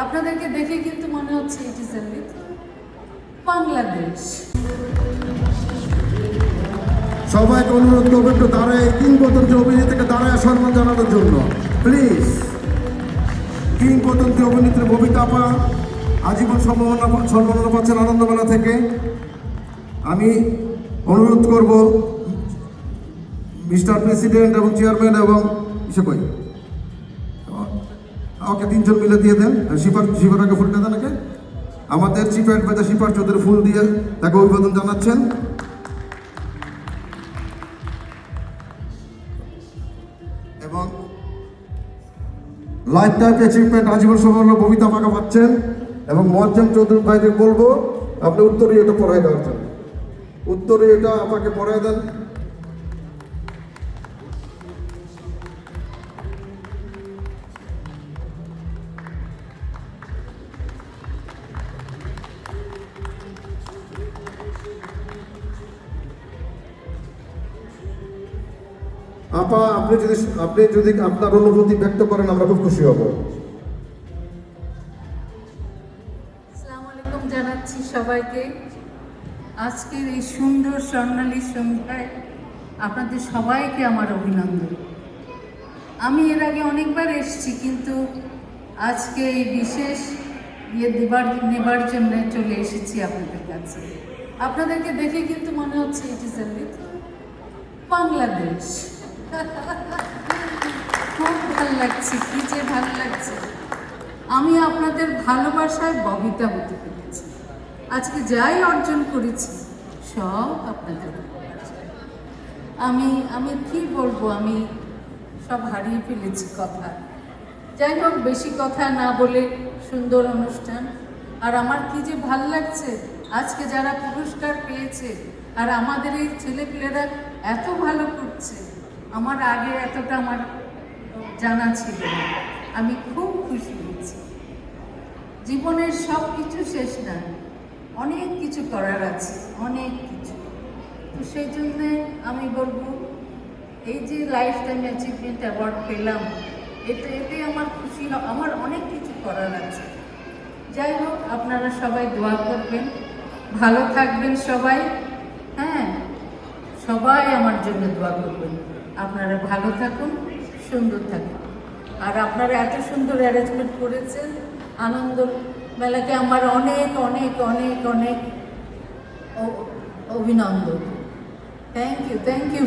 আপনাদেরকে দেখে কিন্তু মনে হচ্ছে ইট ইজ বাংলাদেশ। সবাইকে অনুরোধ করবো একটু দাঁড়ায় কিংবদন্তি অভিনেত্রীকে দাঁড়ায় সম্মান জানানোর জন্য প্লিজ। কিংবদন্তি অভিনেত্রী ববিতা আপা আজীবন সম্মাননা পাচ্ছেন আনন্দমেলা থেকে। আমি অনুরোধ করব মিস্টার প্রেসিডেন্ট এবং চেয়ারম্যান এবং ইসে কই ওকে তিনজন মিলে দিয়ে দেন। শিপার আগে ফুলটা দেন আগে। আমাদের চিফ অ্যাডভাইজার শিপার চৌধুরী ফুল দিয়ে তাকে অভিবাদন জানাচ্ছেন। এবং লাইফ টাইম অ্যাচিভমেন্ট আজীবন সম্মাননা ববিতা আপাকে পাচ্ছেন। এবং মোয়াজ্জেম চৌধুরী ভাইকে বলবো আপনি উত্তরীয়টা পড়াই দেওয়ার জন্য। উত্তরীয়টা আমাকে পড়াই দেন। আপা আপনি যদি আপনার অনুভূতি ব্যক্ত করেন আমরা খুব খুশি হব। আসসালামু আলাইকুম জানাচ্ছি সবাইকে। আজকের এই সুন্দর স্বর্ণালী সন্ধ্যায় আপনাদের সবাইকে আমার অভিনন্দন। আমি এর আগে অনেকবার এসেছি, কিন্তু আজকে এই বিশেষ নেবার জন্য চলে এসেছি আপনাদের কাছে। আপনাদেরকে দেখে কিন্তু মনে হচ্ছে ইট ইজ বাংলাদেশ। খুব ভালো লাগছে, কি যে ভালো লাগছে। আমি আপনাদের ভালোবাসায় ববিতা হতে পেরেছি। আজকে যাই অর্জন করেছি সব আপনাদের ভালোবাসায়। আমি কি বলবো, আমি সব হারিয়ে ফেলেছি কথা। যাই হোক, বেশি কথা না বলে সুন্দর অনুষ্ঠান। আর আমার কি যে ভালো লাগছে আজকে যারা পুরস্কার পেয়েছে আর আমাদের এই ছেলেপিলেরা এত ভালো করছে, আমার আগে এতটা আমার জানা ছিল না। আমি খুব খুশি হয়েছি। জীবনের সব কিছু শেষ না, অনেক কিছু করার আছে, অনেক কিছু। তো সেই জন্যে আমি বলবো এই যে লাইফ টাইম অ্যাচিভমেন্ট অ্যাওয়ার্ড পেলাম, এতে আমার খুশি, আমার অনেক কিছু করার আছে। যাই হোক, আপনারা সবাই দোয়া করবেন, ভালো থাকবেন সবাই। হ্যাঁ, সবাই আমার জন্য দোয়া করবেন। আপনারা ভালো থাকুন, সুন্দর থাকুন। আর আপনারা এত সুন্দর অ্যারেঞ্জমেন্ট করেছেন আনন্দ মেলাকে, আমার অনেক অনেক অনেক অনেক অভিনন্দন। Thank you.